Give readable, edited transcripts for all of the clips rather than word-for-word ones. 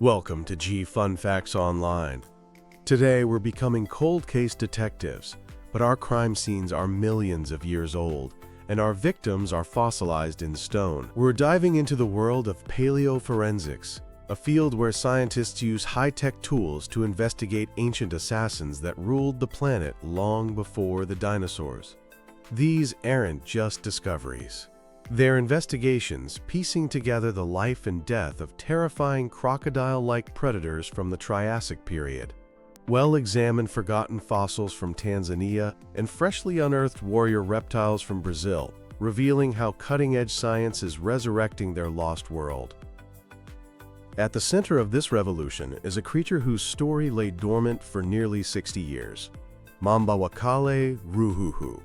Welcome to G Fun Facts Online. Today we're becoming cold case detectives, but our crime scenes are millions of years old, and our victims are fossilized in stone. We're diving into the world of paleoforensics, a field where scientists use high-tech tools to investigate ancient assassins that ruled the planet long before the dinosaurs. These aren't just discoveries. They're investigations piecing together the life and death of terrifying crocodile-like predators from the Triassic period. Well-examined forgotten fossils from Tanzania and freshly unearthed warrior reptiles from Brazil, revealing how cutting-edge science is resurrecting their lost world. At the center of this revolution is a creature whose story lay dormant for nearly 60 years. Mambawakale ruhuhu.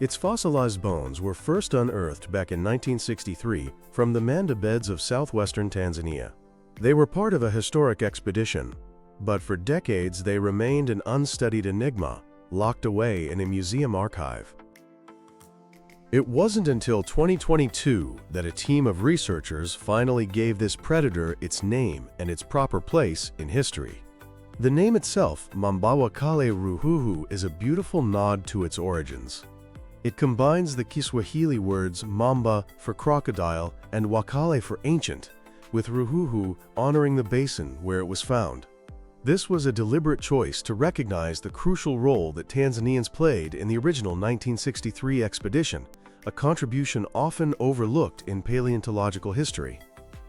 Its fossilized bones were first unearthed back in 1963 from the Manda beds of southwestern Tanzania. They were part of a historic expedition, but for decades they remained an unstudied enigma, locked away in a museum archive. It wasn't until 2022 that a team of researchers finally gave this predator its name and its proper place in history. The name itself, Mambawakale ruhuhu, is a beautiful nod to its origins. It combines the Kiswahili words mamba for crocodile and wakale for ancient, with ruhuhu honoring the basin where it was found. This was a deliberate choice to recognize the crucial role that Tanzanians played in the original 1963 expedition, a contribution often overlooked in paleontological history.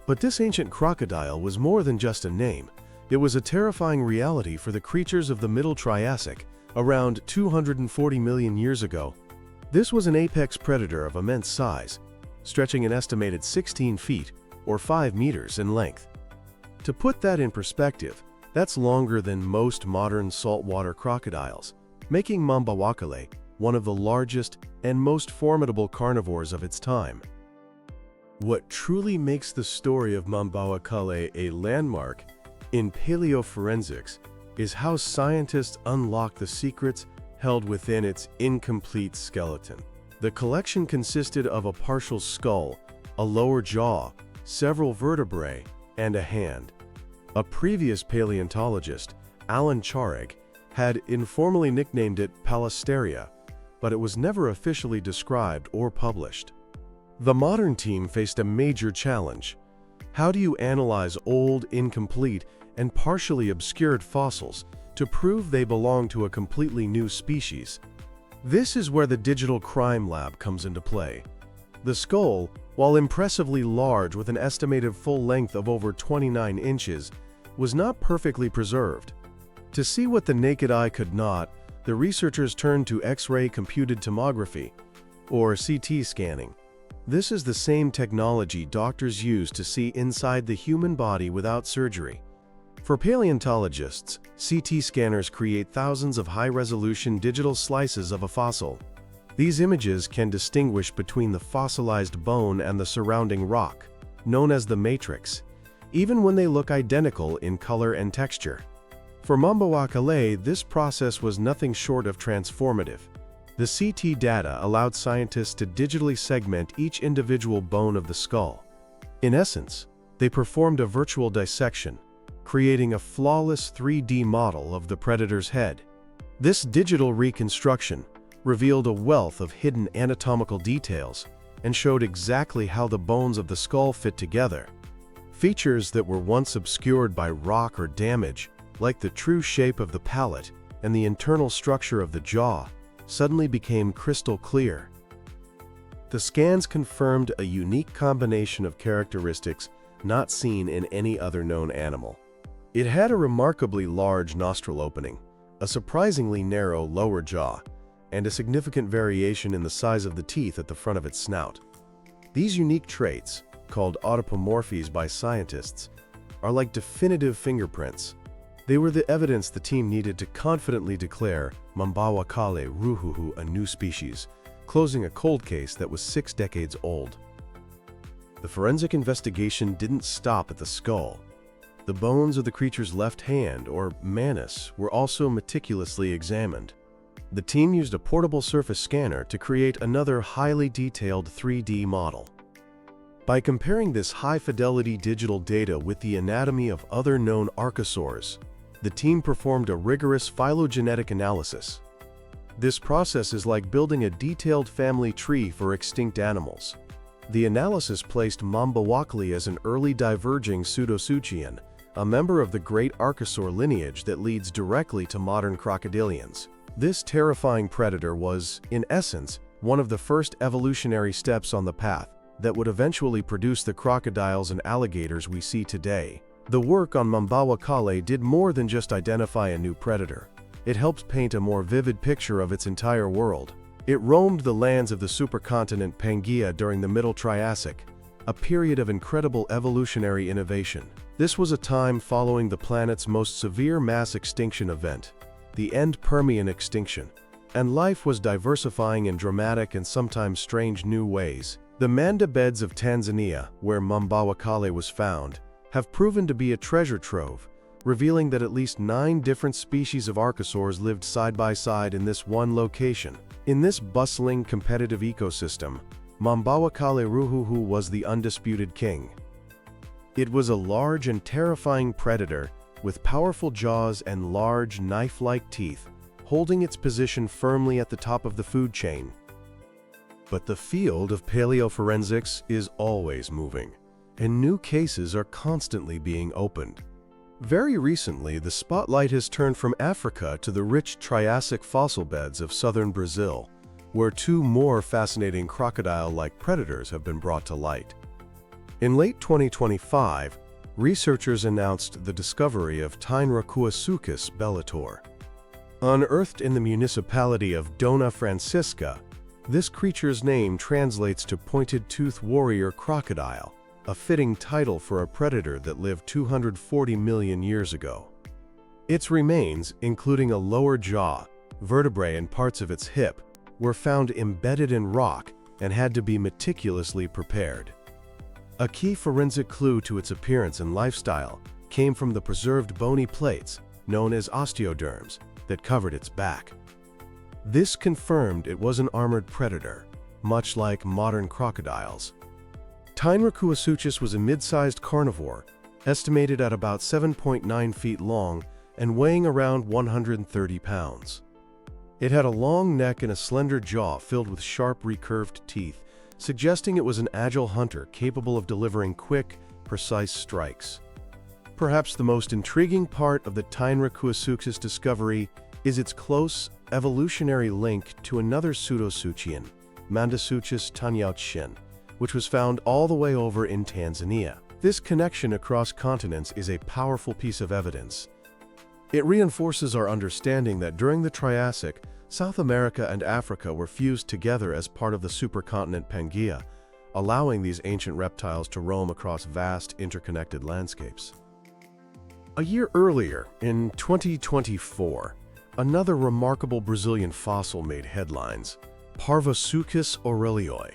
But this ancient crocodile was more than just a name. It was a terrifying reality for the creatures of the Middle Triassic, around 240 million years ago. This was an apex predator of immense size, stretching an estimated 16 feet, or 5 meters in length. To put that in perspective, that's longer than most modern saltwater crocodiles, making Mambawakale one of the largest and most formidable carnivores of its time. What truly makes the story of Mambawakale a landmark in paleoforensics is how scientists unlock the secrets held within its incomplete skeleton. The collection consisted of a partial skull, a lower jaw, several vertebrae, and a hand. A previous paleontologist, Alan Chareg, had informally nicknamed it Palasteria, but it was never officially described or published. The modern team faced a major challenge. How do you analyze old, incomplete, and partially obscured fossils to prove they belong to a completely new species? This is where the digital crime lab comes into play. The skull, while impressively large with an estimated full length of over 29 inches, was not perfectly preserved. To see what the naked eye could not, the researchers turned to X-ray computed tomography, or CT scanning. This is the same technology doctors use to see inside the human body without surgery. For paleontologists, CT scanners create thousands of high-resolution digital slices of a fossil. These images can distinguish between the fossilized bone and the surrounding rock, known as the matrix, even when they look identical in color and texture. For Mambawakale, this process was nothing short of transformative. The CT data allowed scientists to digitally segment each individual bone of the skull. In essence, they performed a virtual dissection, creating a flawless 3D model of the predator's head. This digital reconstruction revealed a wealth of hidden anatomical details and showed exactly how the bones of the skull fit together. Features that were once obscured by rock or damage, like the true shape of the palate and the internal structure of the jaw, suddenly became crystal clear. The scans confirmed a unique combination of characteristics not seen in any other known animal. It had a remarkably large nostril opening, a surprisingly narrow lower jaw, and a significant variation in the size of the teeth at the front of its snout. These unique traits, called autapomorphies by scientists, are like definitive fingerprints. They were the evidence the team needed to confidently declare Mambawakale ruhuhu a new species, closing a cold case that was 6 decades old. The forensic investigation didn't stop at the skull. The bones of the creature's left hand, or manus, were also meticulously examined. The team used a portable surface scanner to create another highly detailed 3D model. By comparing this high-fidelity digital data with the anatomy of other known archosaurs, the team performed a rigorous phylogenetic analysis. This process is like building a detailed family tree for extinct animals. The analysis placed Mambawakale as an early diverging pseudosuchian, a member of the great archosaur lineage that leads directly to modern crocodilians. This terrifying predator was, in essence, one of the first evolutionary steps on the path that would eventually produce the crocodiles and alligators we see today. The work on Mambawakale did more than just identify a new predator. It helped paint a more vivid picture of its entire world. It roamed the lands of the supercontinent Pangaea during the Middle Triassic, a period of incredible evolutionary innovation. This was a time following the planet's most severe mass extinction event, the end Permian extinction, and life was diversifying in dramatic and sometimes strange new ways. The Manda beds of Tanzania, where Mambawakale was found, have proven to be a treasure trove, revealing that at least 9 different species of archosaurs lived side by side in this one location. In this bustling, competitive ecosystem, Mambawakale ruhuhu was the undisputed king. It was a large and terrifying predator with powerful jaws and large, knife-like teeth, holding its position firmly at the top of the food chain. But the field of paleoforensics is always moving, and new cases are constantly being opened. Very recently, the spotlight has turned from Africa to the rich Triassic fossil beds of southern Brazil, where 2 more fascinating crocodile-like predators have been brought to light. In late 2025, researchers announced the discovery of Tainrakuasuchus bellator. Unearthed in the municipality of Dona Francisca, this creature's name translates to pointed-tooth warrior crocodile, a fitting title for a predator that lived 240 million years ago. Its remains, including a lower jaw, vertebrae and parts of its hip, were found embedded in rock and had to be meticulously prepared. A key forensic clue to its appearance and lifestyle came from the preserved bony plates, known as osteoderms, that covered its back. This confirmed it was an armored predator, much like modern crocodiles. Tainrakuasuchus was a mid-sized carnivore, estimated at about 7.9 feet long and weighing around 130 pounds. It had a long neck and a slender jaw filled with sharp, recurved teeth, suggesting it was an agile hunter capable of delivering quick, precise strikes. Perhaps the most intriguing part of the Tainrakuasuchus discovery is its close evolutionary link to another pseudosuchian, Mambawakale Tainrakuasuchus, which was found all the way over in Tanzania. This connection across continents is a powerful piece of evidence. It reinforces our understanding that during the Triassic, South America and Africa were fused together as part of the supercontinent Pangaea, allowing these ancient reptiles to roam across vast, interconnected landscapes. A year earlier, in 2024, another remarkable Brazilian fossil made headlines, Parvosuchus aurelioi.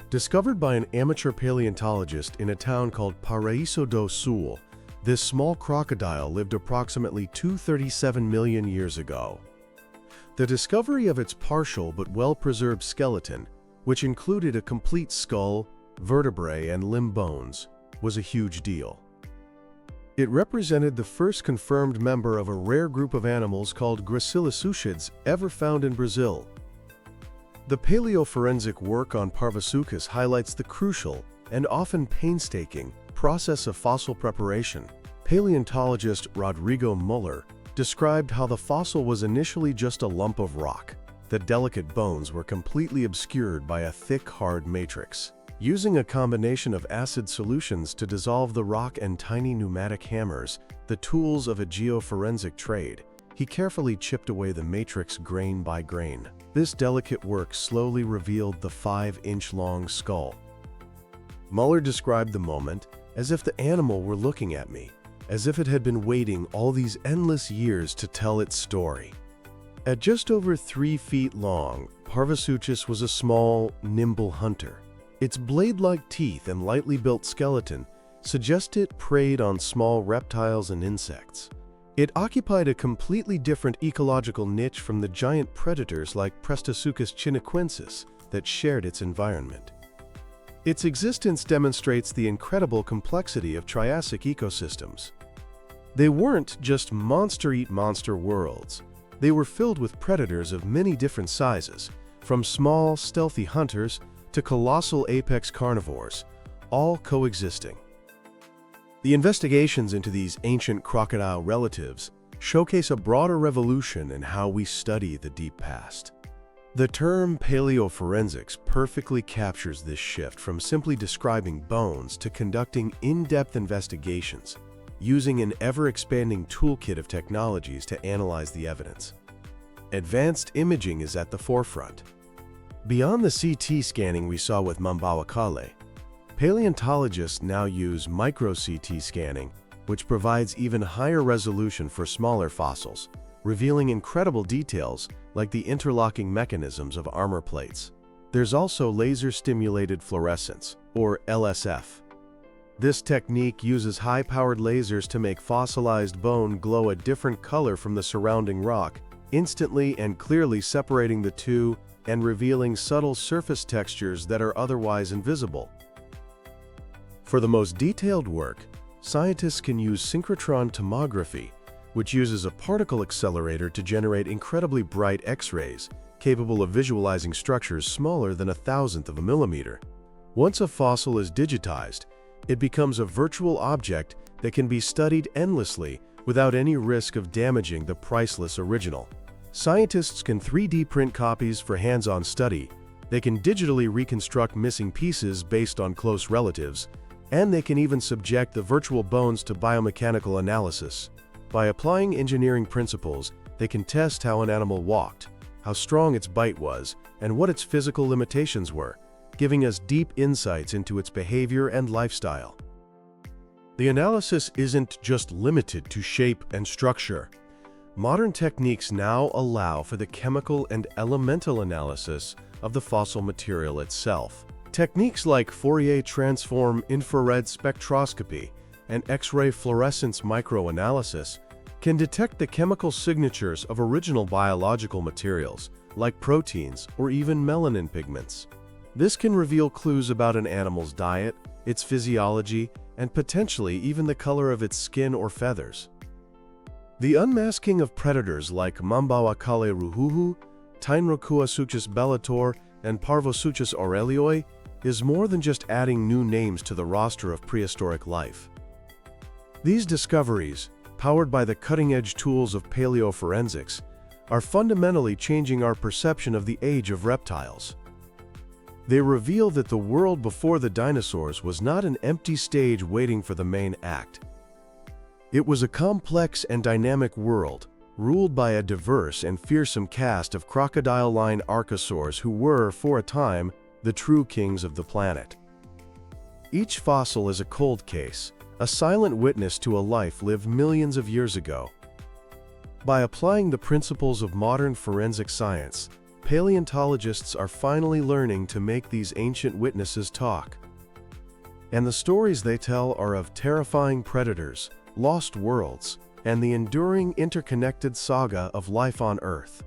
Discovered by an amateur paleontologist in a town called Paraíso do Sul, this small crocodile lived approximately 237 million years ago. The discovery of its partial but well-preserved skeleton, which included a complete skull, vertebrae, and limb bones, was a huge deal. It represented the first confirmed member of a rare group of animals called Gracilosaucids ever found in Brazil. The paleoforensic work on Parvosuchus highlights the crucial and often painstaking process of fossil preparation. Paleontologist Rodrigo Muller described how the fossil was initially just a lump of rock. The delicate bones were completely obscured by a thick, hard matrix. Using a combination of acid solutions to dissolve the rock and tiny pneumatic hammers, the tools of a geoforensic trade, he carefully chipped away the matrix grain by grain. This delicate work slowly revealed the 5-inch-long skull. Muller described the moment as if the animal were looking at me, as if it had been waiting all these endless years to tell its story. At just over 3 feet long, Parvosuchus was a small, nimble hunter. Its blade-like teeth and lightly built skeleton suggest it preyed on small reptiles and insects. It occupied a completely different ecological niche from the giant predators like Parvosuchus chinaquensis that shared its environment. Its existence demonstrates the incredible complexity of Triassic ecosystems. They weren't just monster-eat-monster worlds. They were filled with predators of many different sizes, from small, stealthy hunters to colossal apex carnivores, all coexisting. The investigations into these ancient crocodile relatives showcase a broader revolution in how we study the deep past. The term Paleo-forensics perfectly captures this shift from simply describing bones to conducting in-depth investigations, using an ever-expanding toolkit of technologies to analyze the evidence. Advanced imaging is at the forefront. Beyond the CT scanning we saw with Mambawakale, paleontologists now use micro-CT scanning, which provides even higher resolution for smaller fossils, revealing incredible details like the interlocking mechanisms of armor plates. There's also laser-stimulated fluorescence, or LSF. This technique uses high-powered lasers to make fossilized bone glow a different color from the surrounding rock, instantly and clearly separating the two and revealing subtle surface textures that are otherwise invisible. For the most detailed work, scientists can use synchrotron tomography, which uses a particle accelerator to generate incredibly bright X-rays, capable of visualizing structures smaller than 1/1000th of a millimeter. Once a fossil is digitized, it becomes a virtual object that can be studied endlessly without any risk of damaging the priceless original. Scientists can 3D print copies for hands-on study, they can digitally reconstruct missing pieces based on close relatives, and they can even subject the virtual bones to biomechanical analysis. By applying engineering principles, they can test how an animal walked, how strong its bite was, and what its physical limitations were, giving us deep insights into its behavior and lifestyle. The analysis isn't just limited to shape and structure. Modern techniques now allow for the chemical and elemental analysis of the fossil material itself. Techniques like Fourier transform infrared spectroscopy and X-ray fluorescence microanalysis can detect the chemical signatures of original biological materials, like proteins or even melanin pigments. This can reveal clues about an animal's diet, its physiology, and potentially even the color of its skin or feathers. The unmasking of predators like Mambawakale ruhuhu, Tainrakuasuchus bellator, and Parvosuchus aurelioi is more than just adding new names to the roster of prehistoric life. These discoveries, powered by the cutting-edge tools of paleoforensics, are fundamentally changing our perception of the age of reptiles. They reveal that the world before the dinosaurs was not an empty stage waiting for the main act. It was a complex and dynamic world, ruled by a diverse and fearsome cast of crocodile-like archosaurs who were, for a time, the true kings of the planet. Each fossil is a cold case, a silent witness to a life lived millions of years ago. By applying the principles of modern forensic science, paleontologists are finally learning to make these ancient witnesses talk. And the stories they tell are of terrifying predators, lost worlds, and the enduring interconnected saga of life on Earth.